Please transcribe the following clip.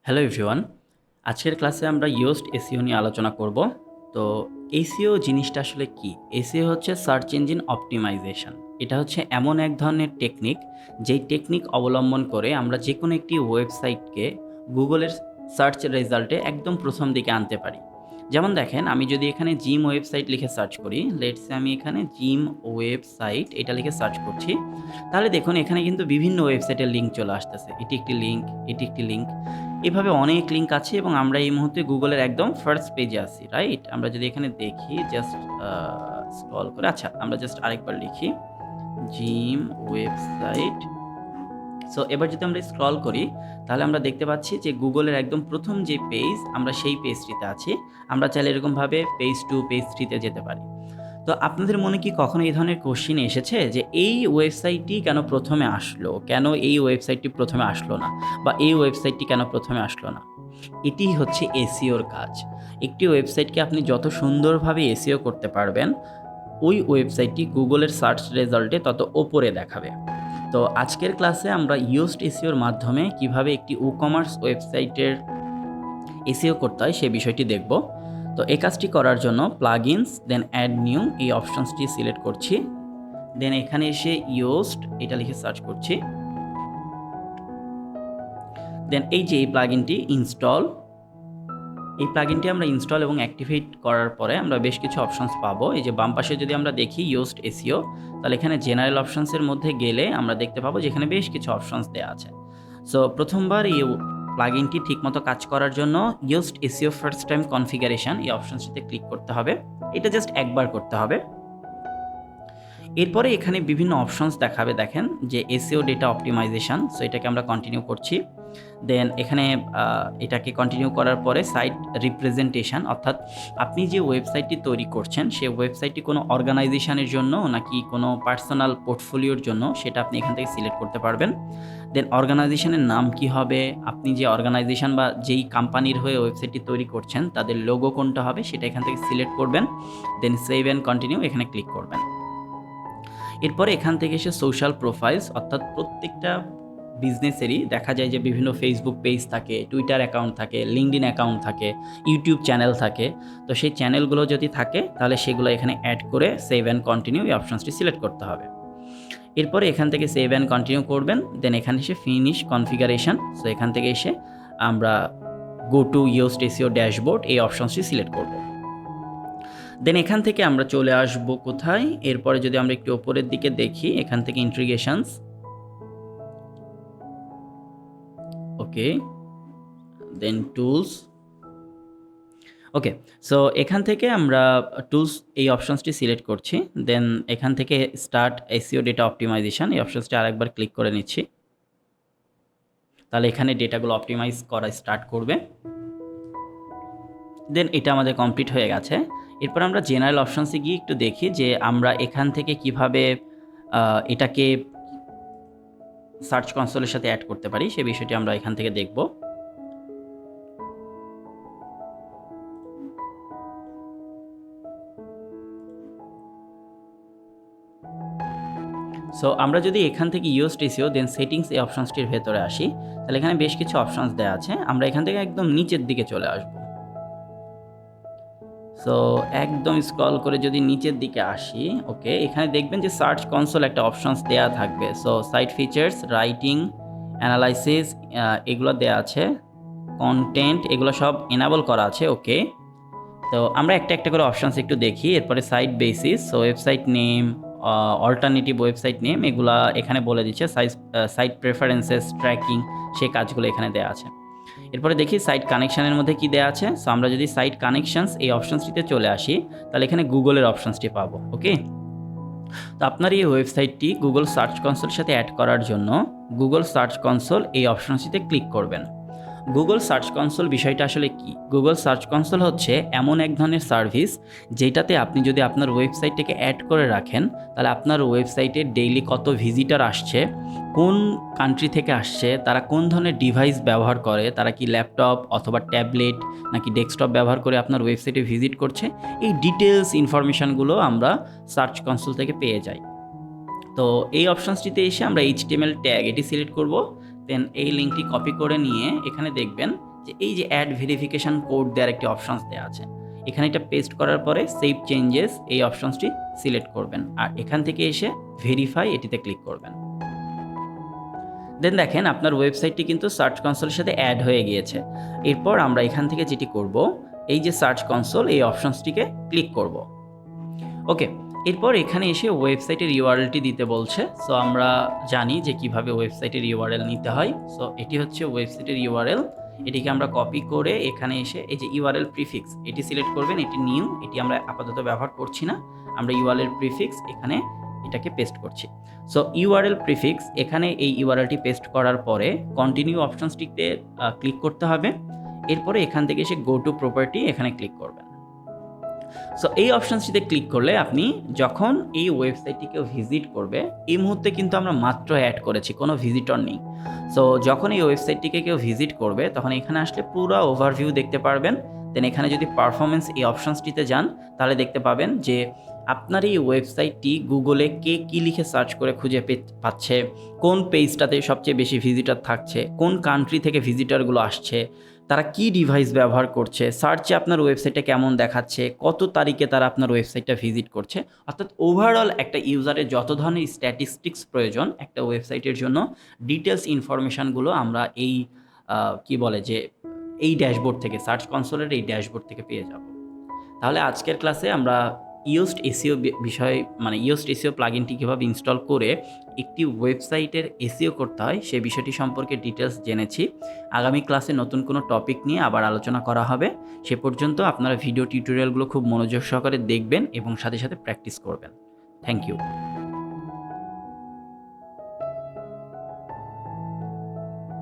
Hello everyone, আজকের ক্লাসে আমরা ইয়োস্ট এসইও নিয়ে আলোচনা করব। তো এসইও জিনিসটা আসলে কি? এসইও হচ্ছে সার্চ ইঞ্জিন অপটিমাইজেশন। এটা হচ্ছে এমন এক ধরনের টেকনিক, যেই টেকনিক অবলম্বন করে আমরা যে কোনো একটি ওয়েবসাইটকে গুগলের সার্চ রেজাল্টে একদম প্রথম দিকে আনতে পারি। যেমন দেখেন, আমি যদি এখানে জিম ওয়েবসাইট লিখে সার্চ করি, লেটস সে আমি এখানে জিম ওয়েবসাইট এটা লিখে সার্চ করছি, তাহলে দেখুন এখানে কিন্তু বিভিন্ন ওয়েবসাইটের লিঙ্ক চলে আসতেছে। এটি একটি লিঙ্ক, এটি একটি লিঙ্ক, এভাবে অনেক লিঙ্ক আছে এবং আমরা এই মুহূর্তে গুগলের একদম ফার্স্ট পেজে আছি, রাইট? আমরা যদি এখানে দেখি জাস্ট স্ক্রল করে, আচ্ছা আমরা জাস্ট আরেকবার লিখি জিম ওয়েবসাইট। সো এবার যদি আমরা স্ক্রল করি, তাহলে আমরা দেখতে পাচ্ছি যে গুগলের একদম প্রথম যে পেজ, আমরা সেই পেজটিতে আছি। আমরা চাইলে এরকমভাবে পেজ 2 পেজ 3 যেতে পারি। তো আপনাদের মনে কি কখনো এই ধরনের কোশ্চিন এসেছে যে এই ওয়েবসাইটটি কেন প্রথমে আসলো, কেন এই ওয়েবসাইটটি প্রথমে আসলো না, বা এই ওয়েবসাইটটি কেন প্রথমে আসলো না? এটি হচ্ছে এসইওর কাজ। একটি ওয়েবসাইটকে আপনি যত সুন্দরভাবে এসইও করতে পারবেন, ওই ওয়েবসাইটটি গুগলের সার্চ রেজাল্টে তত ওপরে দেখাবে। তো আজকের ক্লাসে আমরা ইয়োস্ট এসইওর মাধ্যমে কিভাবে একটি ই-কমার্স ওয়েবসাইটের এসইও করতে হয় সে বিষয়টি দেখব। তো এই কাজটি করার জন্য প্লাগইনস, দেন অ্যাড নিউ এই অপশনসটি সিলেক্ট করছি। দেন এখানে এসে ইয়োস্ট এটা লিখে সার্চ করছি। দেন এই যে এই প্লাগইনটি ইনস্টল, এই প্লাগইনটি আমরা ইনস্টল এবং অ্যাক্টিভেট করার পরে আমরা বেশ কিছু অপশনস পাবো। এই যে বাম পাশে যদি আমরা দেখি ইয়োস্ট এসইও, তাহলে এখানে জেনারেল অপশনসের মধ্যে গেলে আমরা দেখতে পাবো যে এখানে বেশ কিছু অপশনস দেওয়া আছে। সো প্রথমবার এই প্লাগইনটি ঠিকমতো কাজ করার জন্য Yoast SEO first time configuration এই অপশনসটিতে ক্লিক করতে হবে। এটা জাস্ট একবার করতে হবে। এরপরে এখানে বিভিন্ন অপশনস দেখাবে, দেখেন যে এসইও ডেটা অপটিমাইজেশন। সো এটাকে আমরা কন্টিনিউ করছি। দেন এখানে এটাকে কন্টিনিউ করার পরে সাইট রিপ্রেজেন্টেশন, অর্থাৎ আপনি যে ওয়েবসাইটটি তৈরি করছেন সেই ওয়েবসাইটটি কোনো অর্গানাইজেশনের জন্য নাকি কোনো পার্সোনাল পোর্টফোলিওর জন্য, সেটা আপনি এখান থেকে সিলেক্ট করতে পারবেন। দেন অর্গানাইজেশনের নাম কি হবে, আপনি যে অর্গানাইজেশন বা যেই কোম্পানির হয়ে ওয়েবসাইটটি তৈরি করছেন তাদের লোগো কোনটা হবে সেটা এখান থেকে সিলেক্ট করবেন। দেন সেভ অ্যান্ড কন্টিনিউ এখানে ক্লিক করবেন। এরপরে এখান থেকে এসে সোশ্যাল প্রোফাইলস, অর্থাৎ প্রত্যেকটা বিজনেসেরই দেখা যায় যে বিভিন্ন ফেসবুক পেজ থাকে, টুইটার অ্যাকাউন্ট থাকে, লিঙ্কডইন অ্যাকাউন্ট থাকে, ইউটিউব চ্যানেল থাকে। তো সেই চ্যানেলগুলো যদি থাকে তাহলে সেগুলো এখানে অ্যাড করে সেভ অ্যান্ড কন্টিনিউ এই অপশনসটি সিলেক্ট করতে হবে। এরপরে এখান থেকে সেভ অ্যান্ড কন্টিনিউ করবেন। দেন এখানে এসে ফিনিশ কনফিগারেশন। সো এখান থেকে এসে আমরা go to Yoast SEO dashboard এই অপশনসটি সিলেক্ট করব। দেন এখান থেকে আমরা চলে আসব কোথায়, এরপরে যদি আমরা একটু উপরের দিকে দেখি, এখান থেকে ইন্টিগ্রেশনস, ওকে, দেন টুলস, ওকে। সো এখান থেকে আমরা টুলস এই অপশনসটি সিলেক্ট করছি। দেন এখান থেকে স্টার্ট এসইও ডেটা অপটিমাইজেশন এই অপশনসটি আরেকবার ক্লিক করে নিচ্ছি। তাহলে এখানে ডেটাগুলো অপটিমাইজ করা স্টার্ট করবে। দেন এটা আমাদের কমপ্লিট হয়ে গেছে। এরপর আমরা জেনারেল অপশনসে গিয়ে একটু দেখি যে আমরা এখান থেকে কিভাবে এটাকে সার্চ কনসোলের সাথে অ্যাড করতে পারি, সে বিষয়টি আমরা এখান থেকে দেখব। সো আমরা যদি এখান থেকে ইয়োস্ট এসইও দেন সেটিংস এই অপশনসটির ভেতরে আসি, তাহলে এখানে বেশ কিছু অপশনস দেওয়া আছে। আমরা এখান থেকে একদম নিচের দিকে চলে আসব। সো একদম স্ক্রল করে যদি নিচের দিকে আসি, ওকে, এখানে দেখবেন যে সার্চ কনসোল একটা অপশনস দেওয়া থাকবে। So site features, writing, analysis এগুলো দেওয়া আছে, কন্টেন্ট এগুলো সব এনাবল করা আছে, ওকে। তো আমরা একটা একটা করে অপশনস একটু দেখি। এরপরে site basis, so website name, alternative website name এগুলা এখানে বলে দিচ্ছে। সাইট প্রেফারেন্সেস, ট্র্যাকিং, সেই কাজগুলো এখানে দেওয়া আছে। এরপরে দেখি সাইট কানেকশানের মধ্যে কি দেওয়া আছে। সো আমরা যদি সাইট কানেকশনস এই অপশনসটিতে চলে আসি, তাহলে এখানে গুগলের অপশনসটি পাবো, ওকে। তো আপনার এই ওয়েবসাইটটি গুগল সার্চ কনসোলের সাথে অ্যাড করার জন্য গুগল সার্চ কনসোল এই অপশনসটিতে ক্লিক করবেন। গুগল সার্চ কনসোল বিষয়টা আসলে কি? গুগল সার্চ কনসোল হচ্ছে এমন এক ধরনের সার্ভিস যেটাতে আপনি যদি আপনার ওয়েবসাইটটাকে অ্যাড করে রাখেন, তাহলে আপনার ওয়েবসাইটে ডেইলি কত ভিজিটার আসছে, কোন কান্ট্রি থেকে আসছে, তারা কোন ধরনের ডিভাইস ব্যবহার করে, তারা কি ল্যাপটপ অথবা ট্যাবলেট নাকি ডেস্কটপ ব্যবহার করে আপনার ওয়েবসাইটে ভিজিট করছে, এই ডিটেলস ইনফরমেশানগুলো আমরা সার্চ কনসোল থেকে পেয়ে যাই। তো এই অপশনসটিতে এসে আমরা HTML ট্যাগ এটি সিলেক্ট করব। দেন এই লিঙ্কটি কপি করে নিয়ে এখানে দেখবেন যে এই যে অ্যাড ভেরিফিকেশন কোড দেওয়ার একটি অপশনস দেওয়া আছে, এখানে এটা পেস্ট করার পরে সেভ চেঞ্জেস এই অপশনসটি সিলেক্ট করবেন আর এখান থেকে এসে ভেরিফাই এটিতে ক্লিক করবেন। দেন দেখেন আপনার ওয়েবসাইটটি কিন্তু সার্চ কনসোলের সাথে অ্যাড হয়ে গিয়েছে। এরপর আমরা এখান থেকে যেটি করব, এই যে সার্চ কনসোল এই অপশনসটিকে ক্লিক করব। ওকে, এরপর এখানে এসে ওয়েবসাইটের ইউআরএলটি দিতে বলছে। সো আমরা জানি যে কিভাবে ওয়েবসাইটের ইউআরএল নিতে হয়। সো এটি হচ্ছে ওয়েবসাইটের ইউআরএল। এটিকে আমরা কপি করে এখানে এসে এই যে ইউআরএল প্রিফিক্স এটি সিলেক্ট করবেন। এটি নিউ, এটি আমরা আপাতত ব্যবহার করছি না। আমরা ইউআরএল প্রিফিক্স এখানে এটাকে পেস্ট করছি। সো ইউআরএল প্রিফিক্স এখানে এই ইউআরএলটি পেস্ট করার পরে কন্টিনিউ অপশনসটিতে ক্লিক করতে হবে। এরপরে এখান থেকে এসে গো টু প্রপার্টি এখানে ক্লিক করবেন। সো এই অপশনসটিতে ক্লিক করলে আপনি যখন এই ওয়েবসাইটটি কেউ ভিজিট করবে, এই মুহূর্তে কিন্তু আমরা মাত্র অ্যাড করেছি, কোনো ভিজিটর নেই। সো যখন এই ওয়েবসাইটটিকে কেউ ভিজিট করবে তখন এখানে আসলে পুরো ওভারভিউ দেখতে পারবেন। দেন এখানে যদি পারফরমেন্স এই অপশনসটিতে যান তাহলে দেখতে পাবেন যে আপনার এই ওয়েবসাইটটি গুগলে কে কী লিখে সার্চ করে খুঁজে পাচ্ছে, কোন পেজটাতে সবচেয়ে বেশি ভিজিটর থাকছে, কোন কান্ট্রি থেকে ভিজিটরগুলো আসছে, তারা কি ডিভাইস ব্যবহার করছে, সার্চে আপনার ওয়েবসাইটটা কেমন দেখাচ্ছে, কত তারিখে তারা আপনার ওয়েবসাইটটা ভিজিট করছে। অর্থাৎ ওভারঅল একটা ইউজারের যত ধরনের স্ট্যাটিস্টিক্স প্রয়োজন একটা ওয়েবসাইটের জন্য ডিটেলস ইনফরমেশানগুলো আমরা এই কি বলে যে এই ড্যাশবোর্ড থেকে, সার্চ কনসোলের এই ড্যাশবোর্ড থেকে পেয়ে যাব। তাহলে আজকের ক্লাসে আমরা ইয়োস্ট এসইও বিষয় মানে ইয়োস্ট এসইও প্লাগইনটি কীভাবে ইনস্টল করে একটি ওয়েবসাইটের এসইও করতে হয় সে বিষয়টি সম্পর্কে ডিটেলস জেনেছি। আগামী ক্লাসে নতুন কোনো টপিক নিয়ে আবার আলোচনা করা হবে। সে পর্যন্ত আপনারা ভিডিও টিউটোরিয়ালগুলো খুব মনোযোগ সহকারে দেখবেন এবং সাথে সাথে প্র্যাকটিস করবেন। Thank you.